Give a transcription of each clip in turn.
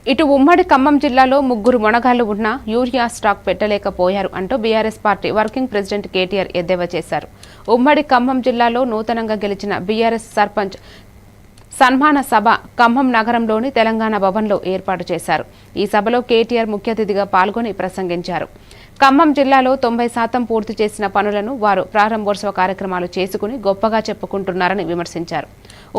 ఇటు ఉమ్మడి ఖమ్మం జిల్లాలో ముగ్గురు మొనగాళ్లు ఉన్నా యూరియా స్టాక్ పెట్టలేకపోయారు అంటూ BRS party working president KTR ఎద్దేవా చేశారు. ఉమ్మడి ఖమ్మం జిల్లాలో నూతనంగా గెలిచిన బీఆర్ఎస్ సర్పంచ్ సన్మాన సభ ఖమ్మం నగరంలోని తెలంగాణ భవన్లో ఏర్పాటు చేశారు. ఈ సభలో కేటీఆర్ ముఖ్య అతిథిగా పాల్గొని ప్రసంగించారు. ఖమ్మం జిల్లాలో 90% పూర్తి చేసిన పనులను వారు ప్రారంభోత్సవ కార్యక్రమాలు చేసుకుని గొప్పగా చెప్పుకుంటున్నారని విమర్శించారు.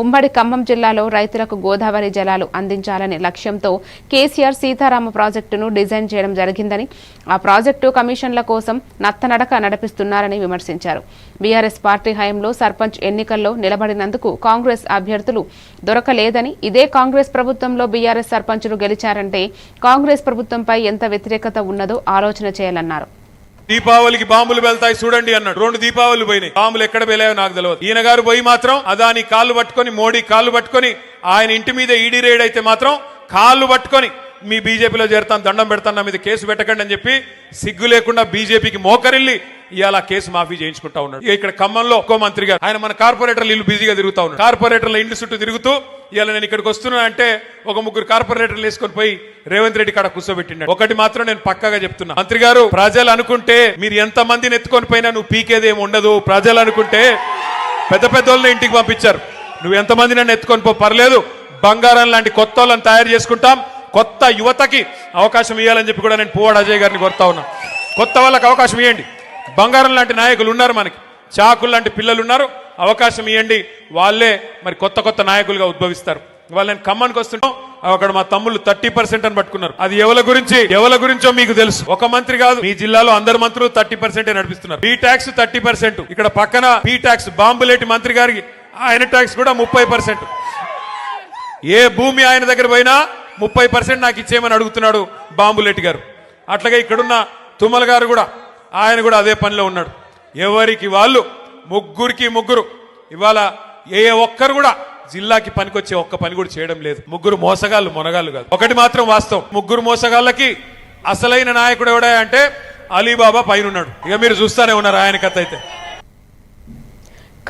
ఉమ్మడి ఖమ్మం జిల్లాలో రైతులకు గోదావరి జలాలు అందించాలనే లక్ష్యంతో కేసీఆర్ సీతారామ ప్రాజెక్టును డిజైన్ చేయడం జరిగిందని, ఆ ప్రాజెక్టు కమిషన్ల కోసం నత్తనడక నడిపిస్తున్నారని విమర్శించారు. బీఆర్ఎస్ పార్టీ హయాంలో సర్పంచ్ ఎన్నికల్లో నిలబడినందుకు కాంగ్రెస్ అభ్యర్థులు దొరకలేదని, ఇదే కాంగ్రెస్ ప్రభుత్వంలో బీఆర్ఎస్ సర్పంచులు గెలిచారంటే కాంగ్రెస్ ప్రభుత్వంపై ఎంత వ్యతిరేకత ఉన్నదో ఆలోచన చేయాలన్నారు. దీపావళికి బాంబులు వెళ్తాయి చూడండి అన్నాడు. 2 దీపావళిలు పోయినాయి. బాంబులు ఎక్కడ వెళ్ళాయో నాకు తెలియదు. ఈయన గారు పోయి మాత్రం అదాని కాళ్ళు పట్టుకొని, మోడీ కాళ్ళు పట్టుకొని, ఆయన ఇంటి మీద ఈడీ రేడ్ అయితే మాత్రం కాళ్ళు పట్టుకొని మీ బీజేపీలో చేరుతాను, దండం పెడతాను, నా మీద కేసు పెట్టకండి అని చెప్పి సిగ్గు లేకుండా బీజేపీకి మోకరిల్లి ఇవాళ కేసు మాఫీ చేయించుకుంటా ఉన్నాడు. ఇక్కడ ఖమ్మంలో ఒక్కో మంత్రి గారు ఆయన మన కార్పొరేటర్లు ఇల్లు బిజీగా తిరుగుతా ఉన్నాడు. కార్పొరేటర్ల ఇంటి చుట్టూ తిరుగుతూ ఇవాళ నేను ఇక్కడికి వస్తున్నా అంటే ఒక 3 కార్పొరేటర్లు వేసుకొని పోయి రేవంత్ రెడ్డి కాడ కూర్చోబెట్టినాడు. ఒకటి మాత్రం నేను పక్కాగా చెప్తున్నా, మంత్రి గారు ప్రజలు అనుకుంటే మీరు ఎంత మందిని ఎత్తుకొని పోయినా నువ్వు పీకేదేం ఉండదు. ప్రజలు అనుకుంటే పెద్ద పెద్ద వాళ్ళని ఇంటికి పంపించారు. నువ్వు ఎంతమంది నన్ను ఎత్తుకొని పో పర్లేదు, బంగారం లాంటి కొత్త వాళ్ళని తయారు చేసుకుంటాం, కొత్త యువతకి అవకాశం ఇవ్వాలని చెప్పి కూడా నేను పువ్వాడ అజయ్ గారిని కోరుతా ఉన్నా. కొత్త వాళ్ళకి అవకాశం ఇవ్వండి. బంగారం లాంటి నాయకులు ఉన్నారు, మనకి చాకులు లాంటి పిల్లలు ఉన్నారు, అవకాశం ఇవ్వండి. వాళ్ళే మరి కొత్త కొత్త నాయకులుగా ఉద్భవిస్తారు. వాళ్ళు నేను ఖమ్మానికి వస్తుంటాం, అక్కడ మా తమ్ముళ్ళు 30% అని పట్టుకున్నారు. అది ఎవరి గురించో మీకు తెలుసు. ఒక మంత్రి కాదు, మీ జిల్లాలో అందరు మంత్రులు 30% నడిపిస్తున్నారు. బీ ట్యాక్స్ 30%, ఇక్కడ పక్కన బీ ట్యాక్స్ బాంబులేటి మంత్రి గారికి ఆయన ట్యాక్స్ కూడా 30%. ఏ భూమి ఆయన దగ్గర పోయినా 30% నాకు ఇచ్చేయమని అడుగుతున్నాడు బాంబులేటి గారు. అట్లాగే ఇక్కడున్న తుమ్మల గారు కూడా, ఆయన కూడా అదే పనిలో ఉన్నాడు. ఎవరికి వాళ్ళు ముగ్గురు ఇవాళ ఏ ఒక్కరు కూడా జిల్లాకి పనికొచ్చే ఒక్క పని కూడా చేయడం లేదు. ముగ్గురు మోసగాళ్ళు, మొనగాళ్ళు కాదు. ఒకటి మాత్రం వాస్తవం, ముగ్గురు మోసగాళ్ళకి అసలైన నాయకుడు ఎవడా అంటే అలీబాబా పైన ఉన్నాడు. ఇక మీరు చూస్తానే ఉన్నారు ఆయన కథ అయితే.